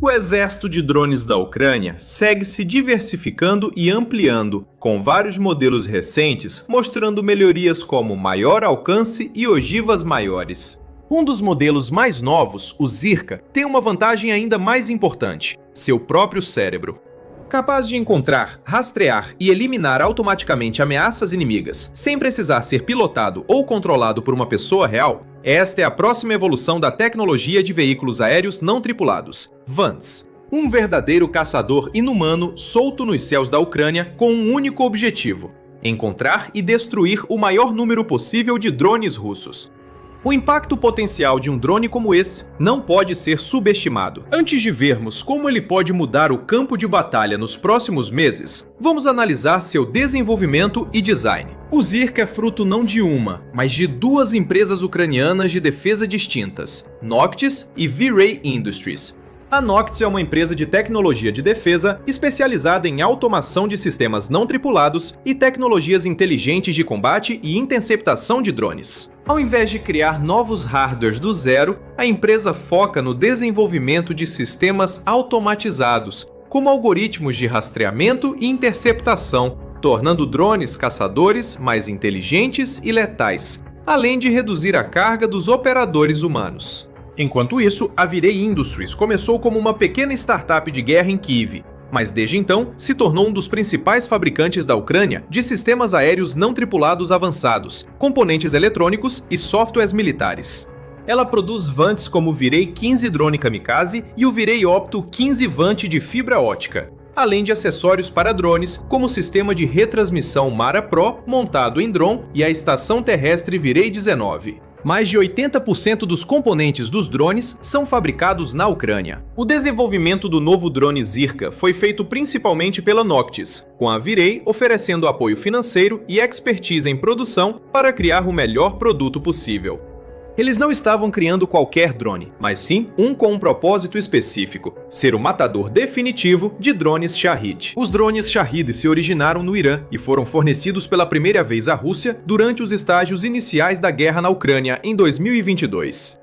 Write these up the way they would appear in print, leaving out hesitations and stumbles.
O exército de drones da Ucrânia segue se diversificando e ampliando, com vários modelos recentes mostrando melhorias como maior alcance e ogivas maiores. Um dos modelos mais novos, o Zirka, tem uma vantagem ainda mais importante: seu próprio cérebro. Capaz de encontrar, rastrear e eliminar automaticamente ameaças inimigas, sem precisar ser pilotado ou controlado por uma pessoa real, esta é a próxima evolução da tecnologia de veículos aéreos não tripulados, VANTS. Um verdadeiro caçador inumano solto nos céus da Ucrânia com um único objetivo: encontrar e destruir o maior número possível de drones russos. O impacto potencial de um drone como esse não pode ser subestimado. Antes de vermos como ele pode mudar o campo de batalha nos próximos meses, vamos analisar seu desenvolvimento e design. O Zirka é fruto não de uma, mas de duas empresas ucranianas de defesa distintas, Noctis e V-Ray Industries. A Noctis é uma empresa de tecnologia de defesa especializada em automação de sistemas não tripulados e tecnologias inteligentes de combate e interceptação de drones. Ao invés de criar novos hardwares do zero, a empresa foca no desenvolvimento de sistemas automatizados, como algoritmos de rastreamento e interceptação, tornando drones caçadores mais inteligentes e letais, além de reduzir a carga dos operadores humanos. Enquanto isso, a V-Ray Industries começou como uma pequena startup de guerra em Kyiv, mas desde então se tornou um dos principais fabricantes da Ucrânia de sistemas aéreos não tripulados avançados, componentes eletrônicos e softwares militares. Ela produz VANTs como o V-Ray 15 drone kamikaze e o V-Ray Opto 15 VANT de fibra ótica, além de acessórios para drones como o sistema de retransmissão Mara Pro montado em drone e a estação terrestre V-Ray 19. Mais de 80% dos componentes dos drones são fabricados na Ucrânia. O desenvolvimento do novo drone Zirka foi feito principalmente pela Noctis, com a V-Ray oferecendo apoio financeiro e expertise em produção para criar o melhor produto possível. Eles não estavam criando qualquer drone, mas sim um com um propósito específico: ser o matador definitivo de drones Shahid. Os drones Shahid se originaram no Irã e foram fornecidos pela primeira vez à Rússia durante os estágios iniciais da guerra na Ucrânia em 2022.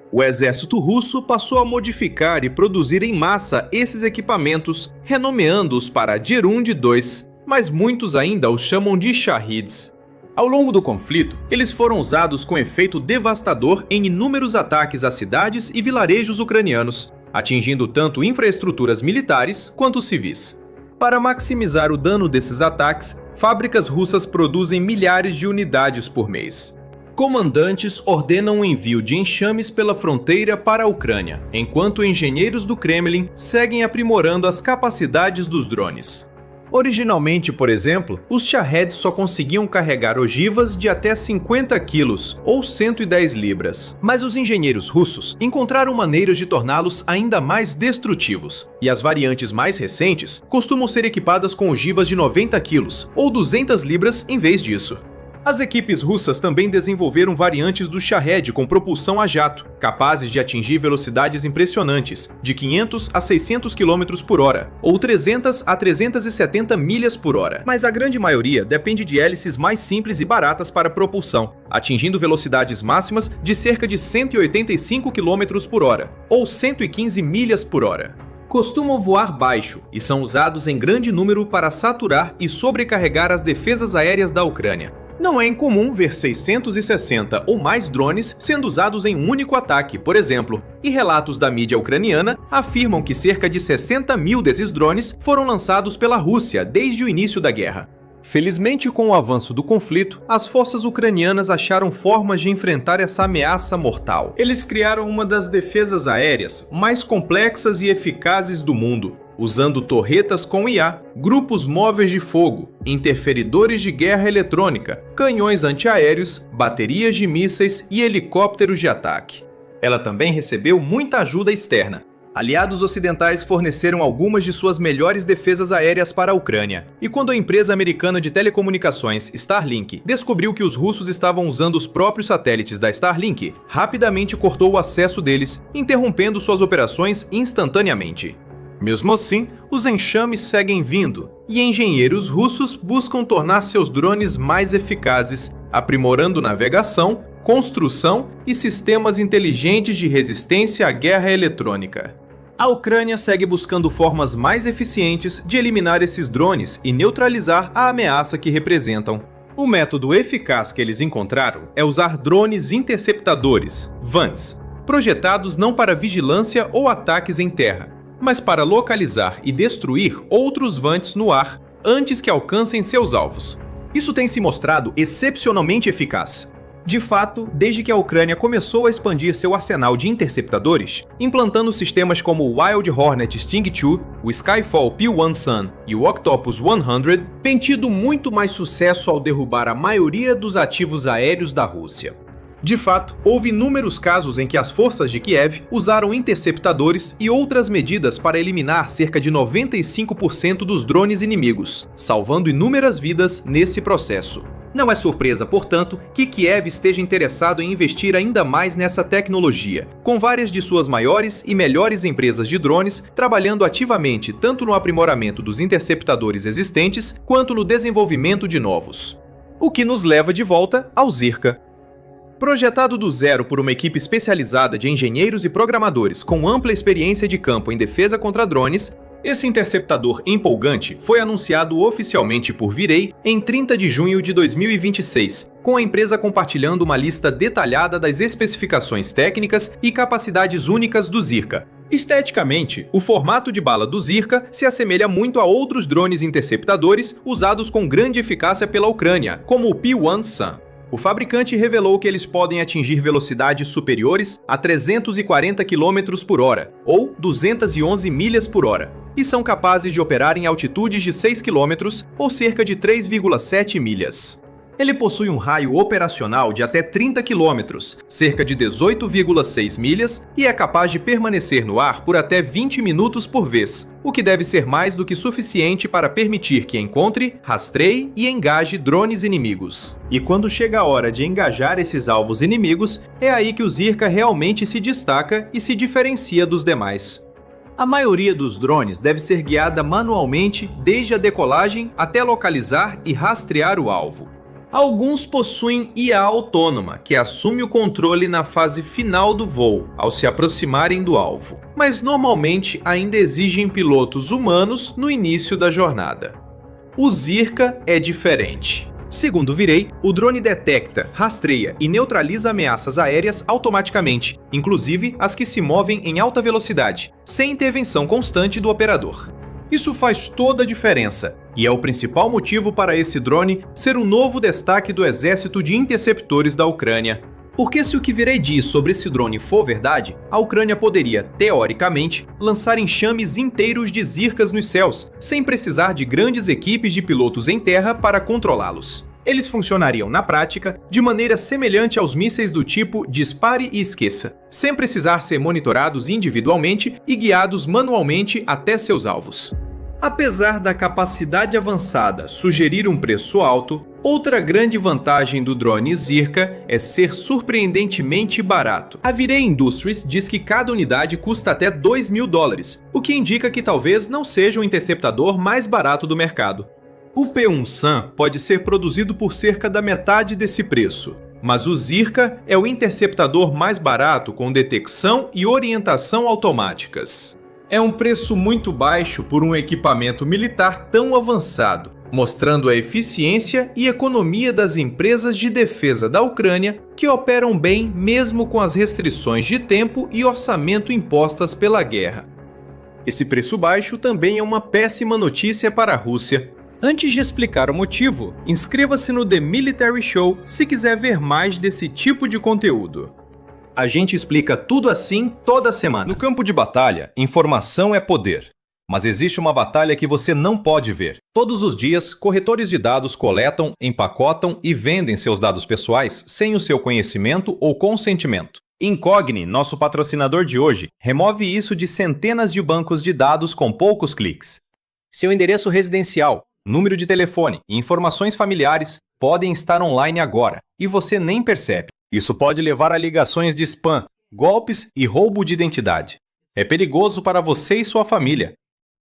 O exército russo passou a modificar e produzir em massa esses equipamentos, renomeando-os para Gerund 2, mas muitos ainda os chamam de Shahids. Ao longo do conflito, eles foram usados com efeito devastador em inúmeros ataques a cidades e vilarejos ucranianos, atingindo tanto infraestruturas militares quanto civis. Para maximizar o dano desses ataques, fábricas russas produzem milhares de unidades por mês. Comandantes ordenam o envio de enxames pela fronteira para a Ucrânia, enquanto engenheiros do Kremlin seguem aprimorando as capacidades dos drones. Originalmente, por exemplo, os Shahed só conseguiam carregar ogivas de até 50 quilos ou 110 libras. Mas os engenheiros russos encontraram maneiras de torná-los ainda mais destrutivos, e as variantes mais recentes costumam ser equipadas com ogivas de 90 quilos ou 200 libras em vez disso. As equipes russas também desenvolveram variantes do Shahed com propulsão a jato, capazes de atingir velocidades impressionantes, de 500 a 600 km por hora, ou 300 a 370 milhas por hora. Mas a grande maioria depende de hélices mais simples e baratas para propulsão, atingindo velocidades máximas de cerca de 185 km por hora, ou 115 milhas por hora. Costumam voar baixo e são usados em grande número para saturar e sobrecarregar as defesas aéreas da Ucrânia. Não é incomum ver 660 ou mais drones sendo usados em um único ataque, por exemplo, e relatos da mídia ucraniana afirmam que cerca de 60 mil desses drones foram lançados pela Rússia desde o início da guerra. Felizmente, com o avanço do conflito, as forças ucranianas acharam formas de enfrentar essa ameaça mortal. Eles criaram uma das defesas aéreas mais complexas e eficazes do mundo, usando torretas com IA, grupos móveis de fogo, interferidores de guerra eletrônica, canhões antiaéreos, baterias de mísseis e helicópteros de ataque. Ela também recebeu muita ajuda externa. Aliados ocidentais forneceram algumas de suas melhores defesas aéreas para a Ucrânia. E quando a empresa americana de telecomunicações Starlink descobriu que os russos estavam usando os próprios satélites da Starlink, rapidamente cortou o acesso deles, interrompendo suas operações instantaneamente. Mesmo assim, os enxames seguem vindo, e engenheiros russos buscam tornar seus drones mais eficazes, aprimorando navegação, construção e sistemas inteligentes de resistência à guerra eletrônica. A Ucrânia segue buscando formas mais eficientes de eliminar esses drones e neutralizar a ameaça que representam. O método eficaz que eles encontraram é usar drones interceptadores, VANs, projetados não para vigilância ou ataques em terra, mas para localizar e destruir outros VANs no ar antes que alcancem seus alvos. Isso tem se mostrado excepcionalmente eficaz. De fato, desde que a Ucrânia começou a expandir seu arsenal de interceptadores, implantando sistemas como o Wild Hornet Sting II, o Skyfall P-1 Sun e o Octopus 100, tem tido muito mais sucesso ao derrubar a maioria dos ativos aéreos da Rússia. De fato, houve inúmeros casos em que as forças de Kiev usaram interceptadores e outras medidas para eliminar cerca de 95% dos drones inimigos, salvando inúmeras vidas nesse processo. Não é surpresa, portanto, que Kiev esteja interessado em investir ainda mais nessa tecnologia, com várias de suas maiores e melhores empresas de drones trabalhando ativamente tanto no aprimoramento dos interceptadores existentes quanto no desenvolvimento de novos. O que nos leva de volta ao Zirka. Projetado do zero por uma equipe especializada de engenheiros e programadores com ampla experiência de campo em defesa contra drones, esse interceptador empolgante foi anunciado oficialmente por Virei em 30 de junho de 2026, com a empresa compartilhando uma lista detalhada das especificações técnicas e capacidades únicas do Zirka. Esteticamente, o formato de bala do Zirka se assemelha muito a outros drones interceptadores usados com grande eficácia pela Ucrânia, como o P-1 Sun. O fabricante revelou que eles podem atingir velocidades superiores a 340 km por hora, ou 211 milhas por hora, e são capazes de operar em altitudes de 6 km, ou cerca de 3,7 milhas. Ele possui um raio operacional de até 30 km, cerca de 18,6 milhas, e é capaz de permanecer no ar por até 20 minutos por vez, o que deve ser mais do que suficiente para permitir que encontre, rastreie e engaje drones inimigos. E quando chega a hora de engajar esses alvos inimigos, é aí que o Zirka realmente se destaca e se diferencia dos demais. A maioria dos drones deve ser guiada manualmente desde a decolagem até localizar e rastrear o alvo. Alguns possuem IA autônoma, que assume o controle na fase final do voo, ao se aproximarem do alvo, mas normalmente ainda exigem pilotos humanos no início da jornada. O Zirka é diferente. Segundo Virei, o drone detecta, rastreia e neutraliza ameaças aéreas automaticamente, inclusive as que se movem em alta velocidade, sem intervenção constante do operador. Isso faz toda a diferença, e é o principal motivo para esse drone ser o novo destaque do exército de interceptores da Ucrânia. Porque se o que Virei diz sobre esse drone for verdade, a Ucrânia poderia, teoricamente, lançar enxames inteiros de Zirkas nos céus, sem precisar de grandes equipes de pilotos em terra para controlá-los. Eles funcionariam na prática de maneira semelhante aos mísseis do tipo dispare e esqueça, sem precisar ser monitorados individualmente e guiados manualmente até seus alvos. Apesar da capacidade avançada sugerir um preço alto, outra grande vantagem do drone Zirka é ser surpreendentemente barato. A Virei Industries diz que cada unidade custa até $2.000, o que indica que talvez não seja o interceptador mais barato do mercado. O P-1 Sun pode ser produzido por cerca da metade desse preço, mas o Zirka é o interceptador mais barato com detecção e orientação automáticas. É um preço muito baixo por um equipamento militar tão avançado, mostrando a eficiência e economia das empresas de defesa da Ucrânia que operam bem mesmo com as restrições de tempo e orçamento impostas pela guerra. Esse preço baixo também é uma péssima notícia para a Rússia. Antes de explicar o motivo, inscreva-se no The Military Show se quiser ver mais desse tipo de conteúdo. A gente explica tudo assim toda semana. No campo de batalha, informação é poder. Mas existe uma batalha que você não pode ver. Todos os dias, corretores de dados coletam, empacotam e vendem seus dados pessoais sem o seu conhecimento ou consentimento. Incogni, nosso patrocinador de hoje, remove isso de centenas de bancos de dados com poucos cliques. Seu endereço residencial, número de telefone e informações familiares podem estar online agora e você nem percebe. Isso pode levar a ligações de spam, golpes e roubo de identidade. É perigoso para você e sua família.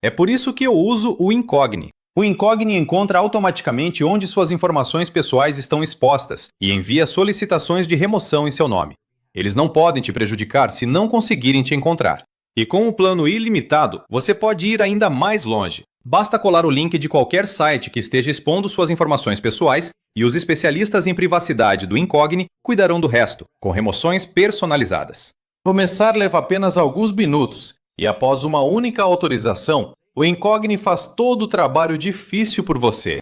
É por isso que eu uso o Incogni. O Incogni encontra automaticamente onde suas informações pessoais estão expostas e envia solicitações de remoção em seu nome. Eles não podem te prejudicar se não conseguirem te encontrar. E com o plano ilimitado, você pode ir ainda mais longe. Basta colar o link de qualquer site que esteja expondo suas informações pessoais e os especialistas em privacidade do Incogni cuidarão do resto, com remoções personalizadas. Começar leva apenas alguns minutos e após uma única autorização, o Incogni faz todo o trabalho difícil por você.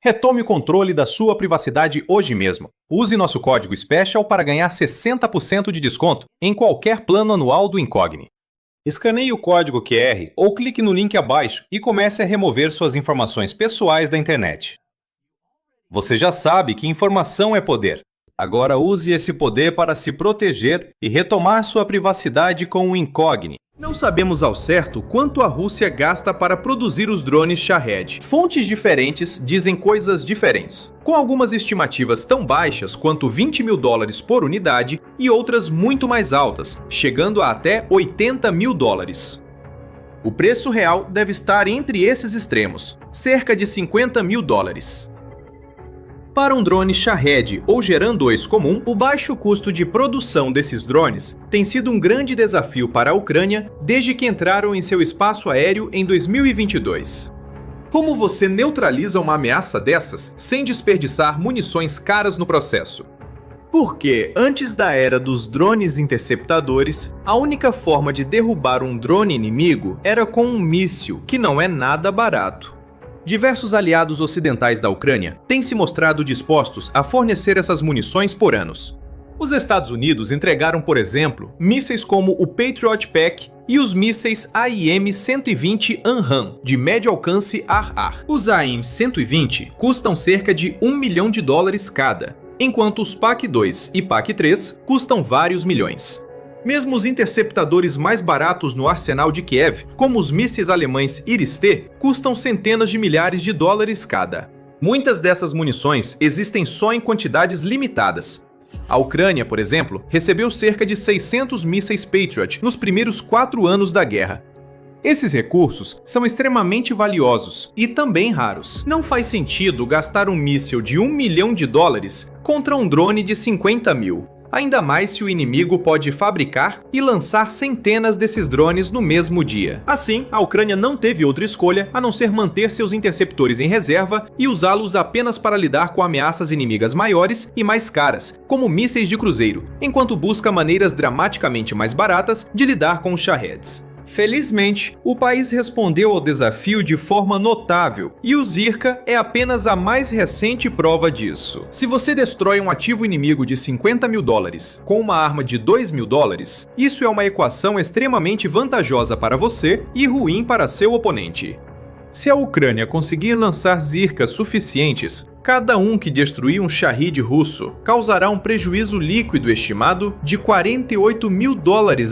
Retome o controle da sua privacidade hoje mesmo. Use nosso código SPECIAL para ganhar 60% de desconto em qualquer plano anual do Incogni. Escaneie o código QR ou clique no link abaixo e comece a remover suas informações pessoais da internet. Você já sabe que informação é poder. Agora use esse poder para se proteger e retomar sua privacidade com o Incogni. Não sabemos ao certo quanto a Rússia gasta para produzir os drones Shahed. Fontes diferentes dizem coisas diferentes, com algumas estimativas tão baixas quanto $20 mil por unidade e outras muito mais altas, chegando a até $80 mil. O preço real deve estar entre esses extremos, cerca de $50 mil. Para um drone Shahed ou Geran 2 comum, o baixo custo de produção desses drones tem sido um grande desafio para a Ucrânia desde que entraram em seu espaço aéreo em 2022. Como você neutraliza uma ameaça dessas sem desperdiçar munições caras no processo? Porque, antes da era dos drones interceptadores, a única forma de derrubar um drone inimigo era com um míssil, que não é nada barato. Diversos aliados ocidentais da Ucrânia têm se mostrado dispostos a fornecer essas munições por anos. Os Estados Unidos entregaram, por exemplo, mísseis como o Patriot Pack e os mísseis AIM-120 ANRAAM, de médio alcance ar-ar. Os AIM-120 custam cerca de $1 milhão cada, enquanto os PAC-2 e PAC-3 custam vários milhões. Mesmo os interceptadores mais baratos no arsenal de Kiev, como os mísseis alemães Iris-T, custam centenas de milhares de dólares cada. Muitas dessas munições existem só em quantidades limitadas. A Ucrânia, por exemplo, recebeu cerca de 600 mísseis Patriot nos primeiros 4 anos da guerra. Esses recursos são extremamente valiosos e também raros. Não faz sentido gastar um míssil de $1 milhão contra um drone de 50 mil. Ainda mais se o inimigo pode fabricar e lançar centenas desses drones no mesmo dia. Assim, a Ucrânia não teve outra escolha a não ser manter seus interceptores em reserva e usá-los apenas para lidar com ameaças inimigas maiores e mais caras, como mísseis de cruzeiro, enquanto busca maneiras dramaticamente mais baratas de lidar com os Shaheds. Felizmente, o país respondeu ao desafio de forma notável, e o Zirka é apenas a mais recente prova disso. Se você destrói um ativo inimigo de $50 mil com uma arma de $2 mil, isso é uma equação extremamente vantajosa para você e ruim para seu oponente. Se a Ucrânia conseguir lançar Zirkas suficientes, cada um que destruir um Shahed russo causará um prejuízo líquido estimado de $48 mil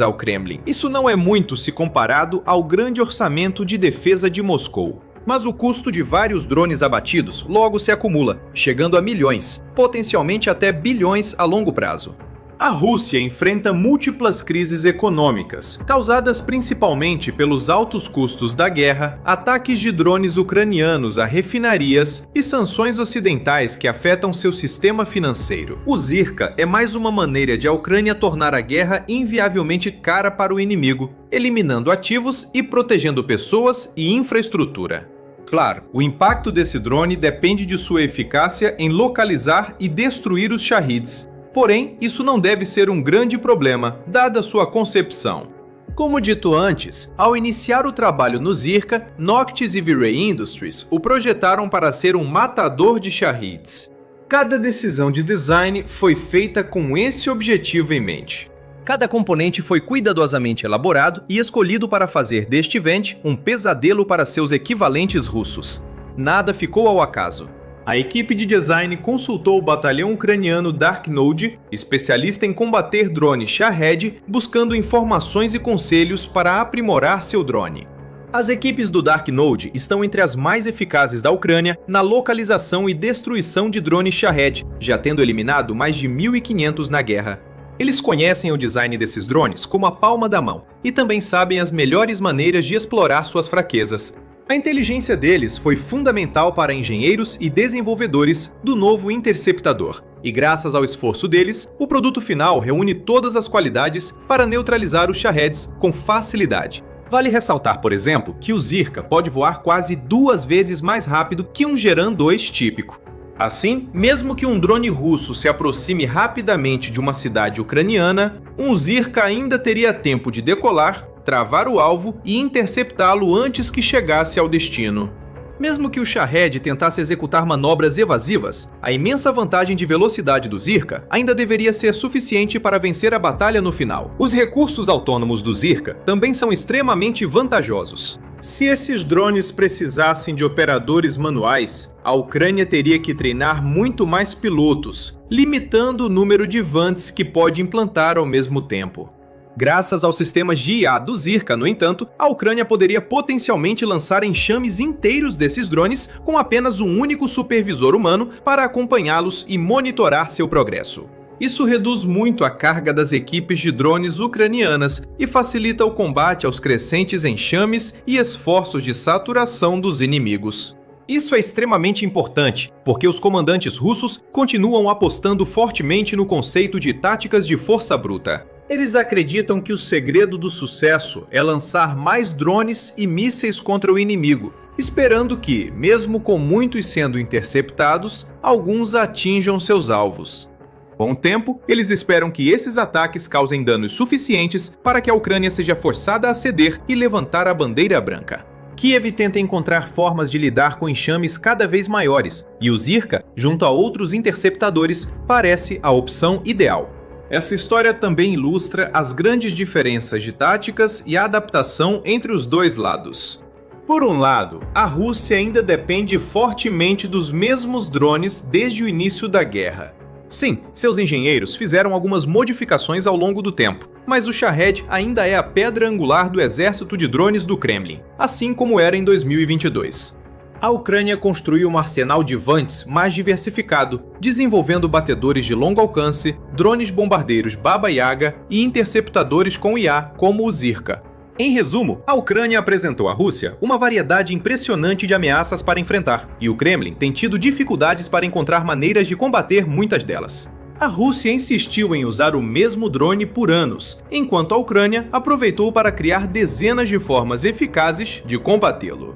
ao Kremlin. Isso não é muito se comparado ao grande orçamento de defesa de Moscou. Mas o custo de vários drones abatidos logo se acumula, chegando a milhões, potencialmente até bilhões a longo prazo. A Rússia enfrenta múltiplas crises econômicas, causadas principalmente pelos altos custos da guerra, ataques de drones ucranianos a refinarias e sanções ocidentais que afetam seu sistema financeiro. O Zirka é mais uma maneira de a Ucrânia tornar a guerra inviavelmente cara para o inimigo, eliminando ativos e protegendo pessoas e infraestrutura. Claro, o impacto desse drone depende de sua eficácia em localizar e destruir os Shaheds. Porém, isso não deve ser um grande problema, dada sua concepção. Como dito antes, ao iniciar o trabalho no Zirka, Noctis e V-Ray Industries o projetaram para ser um matador de Shaheds. Cada decisão de design foi feita com esse objetivo em mente. Cada componente foi cuidadosamente elaborado e escolhido para fazer deste event um pesadelo para seus equivalentes russos. Nada ficou ao acaso. A equipe de design consultou o batalhão ucraniano Dark Node, especialista em combater drones Shahed, buscando informações e conselhos para aprimorar seu drone. As equipes do Dark Node estão entre as mais eficazes da Ucrânia na localização e destruição de drones Shahed, já tendo eliminado mais de 1.500 na guerra. Eles conhecem o design desses drones como a palma da mão e também sabem as melhores maneiras de explorar suas fraquezas. A inteligência deles foi fundamental para engenheiros e desenvolvedores do novo interceptador, E graças ao esforço deles, o produto final reúne todas as qualidades para neutralizar os Shaheeds com facilidade. Vale ressaltar, por exemplo, que o Zirka pode voar quase 2 vezes mais rápido que um Geran 2 típico. Assim, mesmo que um drone russo se aproxime rapidamente de uma cidade ucraniana, um Zirka ainda teria tempo de decolar, travar o alvo e interceptá-lo antes que chegasse ao destino. Mesmo que o Shahed tentasse executar manobras evasivas, a imensa vantagem de velocidade do Zirka ainda deveria ser suficiente para vencer a batalha no final. Os recursos autônomos do Zirka também são extremamente vantajosos. Se esses drones precisassem de operadores manuais, a Ucrânia teria que treinar muito mais pilotos, limitando o número de vantes que pode implantar ao mesmo tempo. Graças aos sistemas de IA do Zirka, no entanto, a Ucrânia poderia potencialmente lançar enxames inteiros desses drones com apenas um único supervisor humano para acompanhá-los e monitorar seu progresso. Isso reduz muito a carga das equipes de drones ucranianas e facilita o combate aos crescentes enxames e esforços de saturação dos inimigos. Isso é extremamente importante, porque os comandantes russos continuam apostando fortemente no conceito de táticas de força bruta. Eles acreditam que o segredo do sucesso é lançar mais drones e mísseis contra o inimigo, esperando que, mesmo com muitos sendo interceptados, alguns atinjam seus alvos. Com o tempo, eles esperam que esses ataques causem danos suficientes para que a Ucrânia seja forçada a ceder e levantar a bandeira branca. Kiev tenta encontrar formas de lidar com enxames cada vez maiores, e o Zirka, junto a outros interceptadores, parece a opção ideal. Essa história também ilustra as grandes diferenças de táticas e adaptação entre os dois lados. Por um lado, a Rússia ainda depende fortemente dos mesmos drones desde o início da guerra. Sim, seus engenheiros fizeram algumas modificações ao longo do tempo, mas o Shahed ainda é a pedra angular do exército de drones do Kremlin, assim como era em 2022. A Ucrânia construiu um arsenal de vantes mais diversificado, desenvolvendo batedores de longo alcance, drones bombardeiros Baba Yaga e interceptadores com IA, como o Zirka. Em resumo, a Ucrânia apresentou à Rússia uma variedade impressionante de ameaças para enfrentar, e o Kremlin tem tido dificuldades para encontrar maneiras de combater muitas delas. A Rússia insistiu em usar o mesmo drone por anos, enquanto a Ucrânia aproveitou para criar dezenas de formas eficazes de combatê-lo.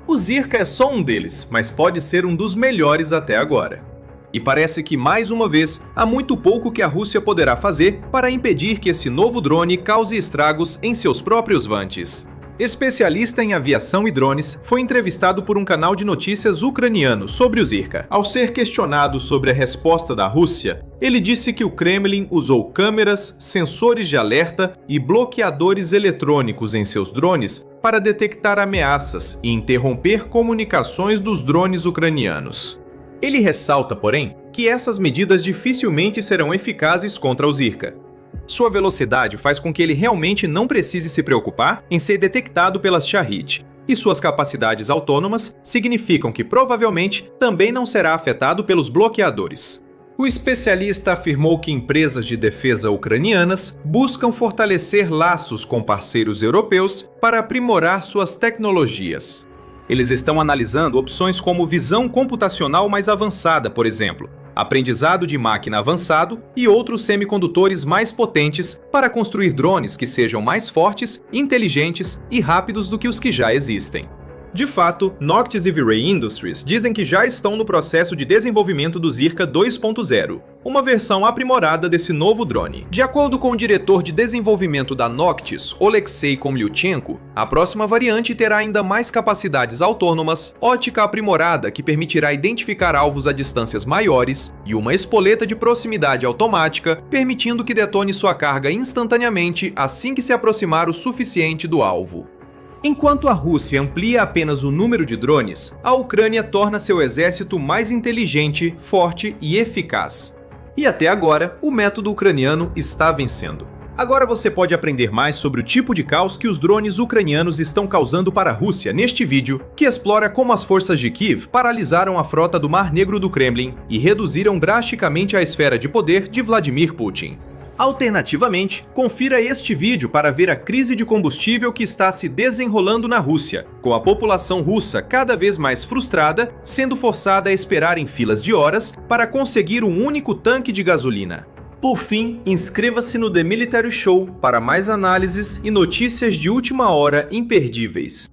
O Zirka é só um deles, mas pode ser um dos melhores até agora. E parece que, mais uma vez, há muito pouco que a Rússia poderá fazer para impedir que esse novo drone cause estragos em seus próprios vantes. Especialista em aviação e drones, foi entrevistado por um canal de notícias ucraniano sobre o Zirka. Ao ser questionado sobre a resposta da Rússia, ele disse que o Kremlin usou câmeras, sensores de alerta e bloqueadores eletrônicos em seus drones para detectar ameaças e interromper comunicações dos drones ucranianos. Ele ressalta, porém, que essas medidas dificilmente serão eficazes contra o Zirka. Sua velocidade faz com que ele realmente não precise se preocupar em ser detectado pelas Shahed, e suas capacidades autônomas significam que provavelmente também não será afetado pelos bloqueadores. O especialista afirmou que empresas de defesa ucranianas buscam fortalecer laços com parceiros europeus para aprimorar suas tecnologias. Eles estão analisando opções como visão computacional mais avançada, por exemplo, aprendizado de máquina avançado e outros semicondutores mais potentes para construir drones que sejam mais fortes, inteligentes e rápidos do que os que já existem. De fato, Noctis e V-Ray Industries dizem que já estão no processo de desenvolvimento do Zirka 2.0, uma versão aprimorada desse novo drone. De acordo com o diretor de desenvolvimento da Noctis, Oleksiy Komlyuchenko, a próxima variante terá ainda mais capacidades autônomas, ótica aprimorada que permitirá identificar alvos a distâncias maiores e uma espoleta de proximidade automática, permitindo que detone sua carga instantaneamente assim que se aproximar o suficiente do alvo. Enquanto a Rússia amplia apenas o número de drones, a Ucrânia torna seu exército mais inteligente, forte e eficaz. E até agora, o método ucraniano está vencendo. Agora você pode aprender mais sobre o tipo de caos que os drones ucranianos estão causando para a Rússia neste vídeo, que explora como as forças de Kiev paralisaram a frota do Mar Negro do Kremlin e reduziram drasticamente a esfera de poder de Vladimir Putin. Alternativamente, confira este vídeo para ver a crise de combustível que está se desenrolando na Rússia, com a população russa cada vez mais frustrada, sendo forçada a esperar em filas de horas para conseguir um único tanque de gasolina. Por fim, inscreva-se no The Military Show para mais análises e notícias de última hora imperdíveis.